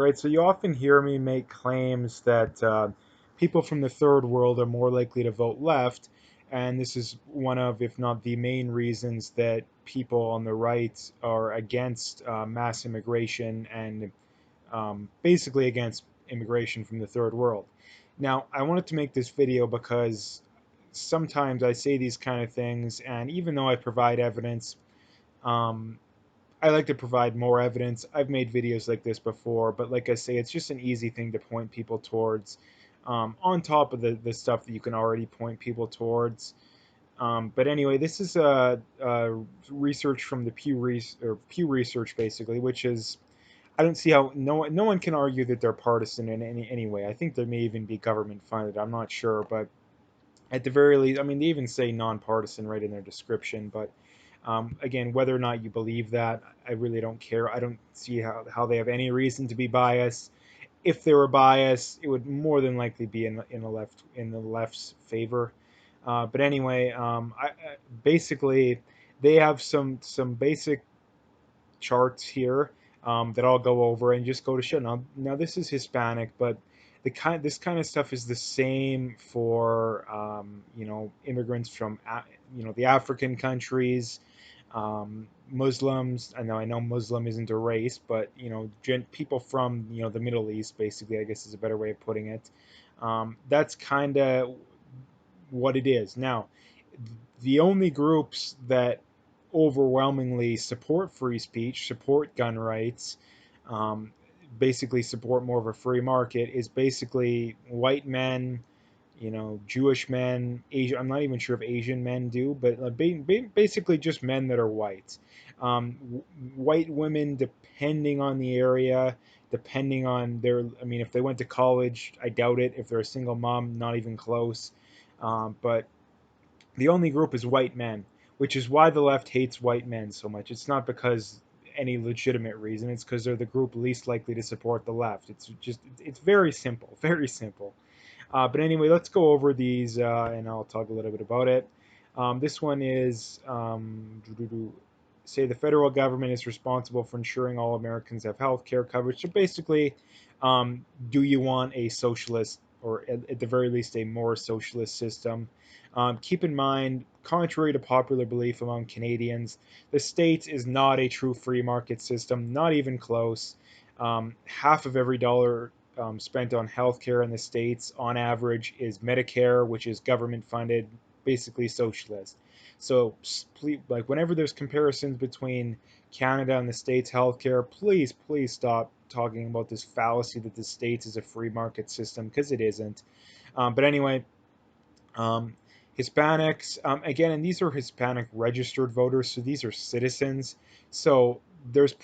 right? So you often hear me make claims that people from the third world are more likely to vote left, and this is one of, if not the main reasons that people on the right are against mass immigration and basically against immigration from the third world. Now, I wanted to make this video because sometimes I say these kind of things, and even though I provide evidence, um, I like to provide more evidence. I've made videos like this before, but like I say, it's just an easy thing to point people towards, on top of the stuff that you can already point people towards. But anyway, this is research from the Pew Research, basically, which is I don't see how no one can argue that they're partisan in any way. I think they may even be government funded. I'm not sure, but at the very least, I mean, they even say nonpartisan right in their description. But again, whether or not you believe that, I really don't care. I don't see how they have any reason to be biased. If they were biased, it would more than likely be in the left's favor. But anyway, basically they have some basic charts here that I'll go over and just go to show. Now this is Hispanic, but this kind of stuff is the same for immigrants from the African countries, Muslims. I know Muslim isn't a race, but people from the Middle East, basically, I guess is a better way of putting it. That's kind of what it is. Now, the only groups that overwhelmingly support free speech, support gun rights, um, basically support more of a free market is basically white men, Jewish men, Asian. I'm not even sure if Asian men do, but basically just men that are white. White women, depending on the area, depending on their. I mean, if they went to college, I doubt it. If they're a single mom, not even close. But the only group is white men, which is why the left hates white men so much. It's not because any legitimate reason. It's because they're the group least likely to support the left. It's very simple, very simple. But anyway, let's go over these and I'll talk a little bit about it. This one is say the federal government is responsible for ensuring all Americans have health care coverage. So basically, do you want a socialist or at the very least a more socialist system? Keep in mind, contrary to popular belief among Canadians, the States is not a true free market system, not even close. Half of every dollar spent on healthcare in the States on average is Medicare, which is government funded, basically socialist. So, like, whenever there's comparisons between Canada and the States healthcare, please stop talking about this fallacy that the States is a free market system, because it isn't. But anyway, um, Hispanics, again, and these are Hispanic registered voters, so these are citizens. So there's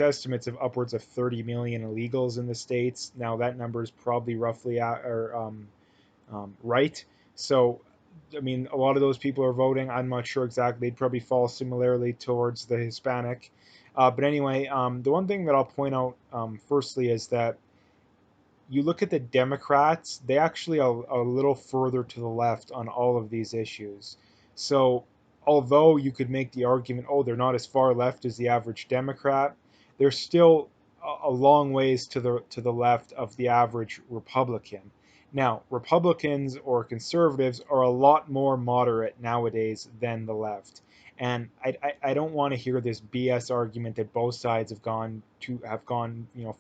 estimates of upwards of 30 million illegals in the states. Now that number is probably roughly right. So, I mean, a lot of those people are voting. I'm not sure exactly. They'd probably fall similarly towards the Hispanic. But anyway, the one thing that I'll point out firstly is that you look at the Democrats, they actually are a little further to the left on all of these issues. So, although you could make the argument, oh, they're not as far left as the average Democrat, they're still a long ways to the left of the average Republican. Now, Republicans or conservatives are a lot more moderate nowadays than the left. And I don't want to hear this BS argument that both sides have gone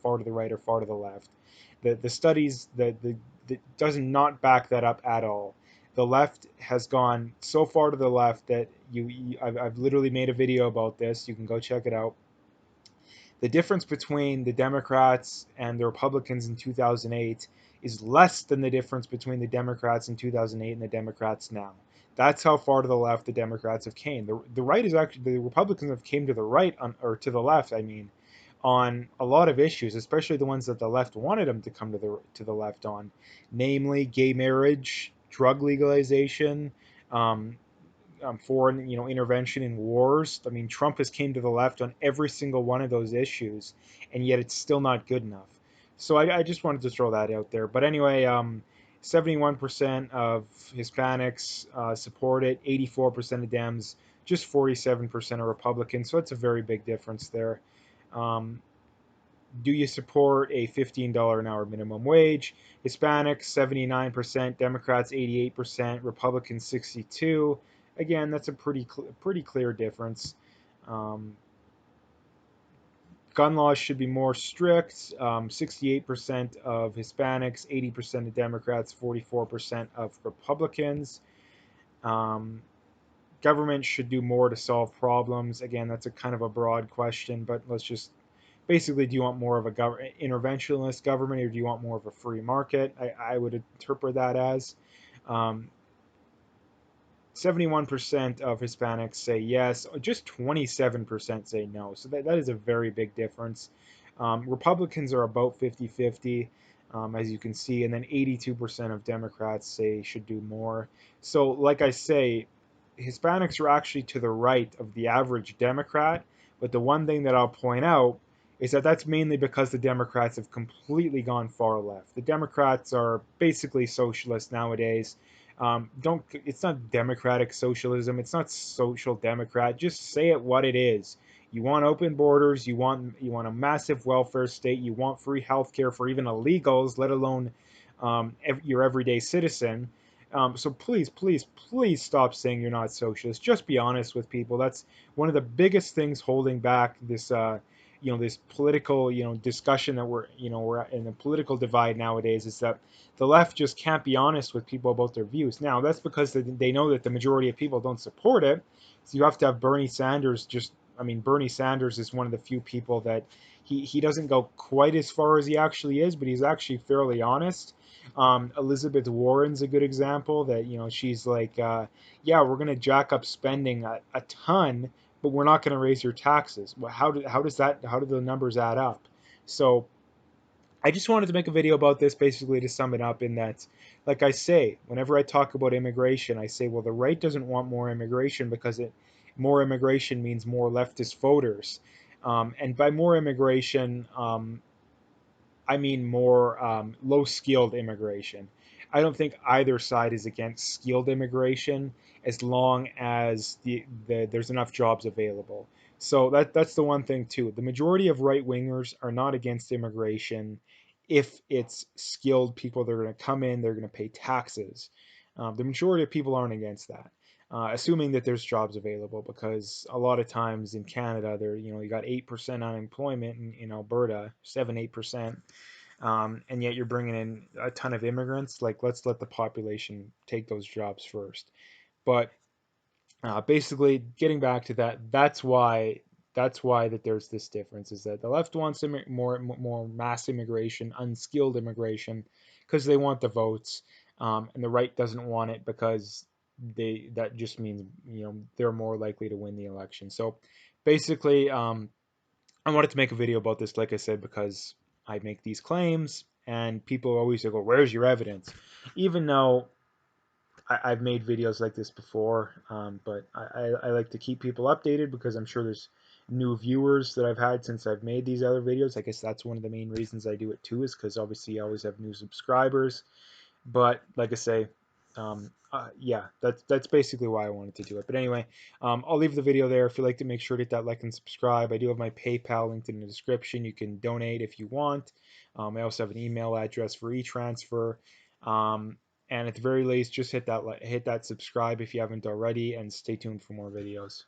far to the right or far to the left. The studies that does not back that up at all. The left has gone so far to the left that I've literally made a video about this. You can go check it out. The difference between the Democrats and the Republicans in 2008 is less than the difference between the Democrats in 2008 and the Democrats now. That's how far to the left the Democrats have came. The right is actually the Republicans have came to the right or to the left. I mean, on a lot of issues, especially the ones that the left wanted them to come to the left on, namely gay marriage, drug legalization, um, foreign intervention in wars. I mean, Trump has came to the left on every single one of those issues, and yet it's still not good enough. So I just wanted to throw that out there. But anyway, 71% of Hispanics support it, 84% of Dems, just 47% are Republicans. So it's a very big difference there. Um, Do you support a $15 an hour minimum wage? Hispanics 79%, Democrats 88%, Republicans 62. Again, that's a pretty clear difference. Um, Gun laws should be more strict. 68% of Hispanics, 80% of Democrats, 44% of Republicans. Um, Government should do more to solve problems. Again, that's a kind of a broad question, but let's just basically, do you want more of a interventionist government, or do you want more of a free market? I would interpret that as. Um, 71% of Hispanics say yes, just 27% say no. So that is a very big difference. Republicans are about 50-50, as you can see, and then 82% of Democrats say should do more. So, like I say, Hispanics are actually to the right of the average Democrat, but the one thing that I'll point out is that that's mainly because the Democrats have completely gone far left. The Democrats are basically socialists nowadays. Don't It's not democratic socialism, it's not social democrat. Just say it what it is. You want open borders, you want a massive welfare state, you want free healthcare for even illegals, let alone your everyday citizen. So please stop saying you're not socialist. Just be honest with people. That's one of the biggest things holding back this this political discussion that we're in a political divide nowadays, is that the left just can't be honest with people about their views. Now, that's because they know that the majority of people don't support it. So you have to have Bernie Sanders Bernie Sanders is one of the few people that he doesn't go quite as far as he actually is, but he's actually fairly honest. Elizabeth Warren's a good example that, she's like, yeah, we're going to jack up spending a ton, but we're not going to raise your taxes. Well, how do the numbers add up? So I just wanted to make a video about this basically to sum it up in that, like I say, whenever I talk about immigration, I say, well, the right doesn't want more immigration because more immigration means more leftist voters. And by more immigration, I mean more low-skilled immigration. I don't think either side is against skilled immigration as long as there's enough jobs available. So that's the one thing too. The majority of right wingers are not against immigration if it's skilled people. They're going to come in, they're going to pay taxes. The majority of people aren't against that. Assuming that there's jobs available, because a lot of times in Canada, you got 8% unemployment in Alberta, 7-8%, and yet you're bringing in a ton of immigrants. Like, let's let the population take those jobs first. But basically, getting back to that, that's why that there's this difference, is that the left wants more mass immigration, unskilled immigration, because they want the votes, and the right doesn't want it because that just means they're more likely to win the election. So basically, I wanted to make a video about this, like I said, because I make these claims and people always go, "Where's your evidence?" Even though I've made videos like this before, but I like to keep people updated because I'm sure there's new viewers that I've had since I've made these other videos. I guess that's one of the main reasons I do it too, is because obviously I always have new subscribers. But like I say, yeah, that's basically why I wanted to do it. But anyway, I'll leave the video there. If you'd like to, make sure to hit that like and subscribe. I do have my PayPal linked in the description. You can donate if you want. I also have an email address for e-transfer. Um, and at the very least, just hit that subscribe if you haven't already, and stay tuned for more videos.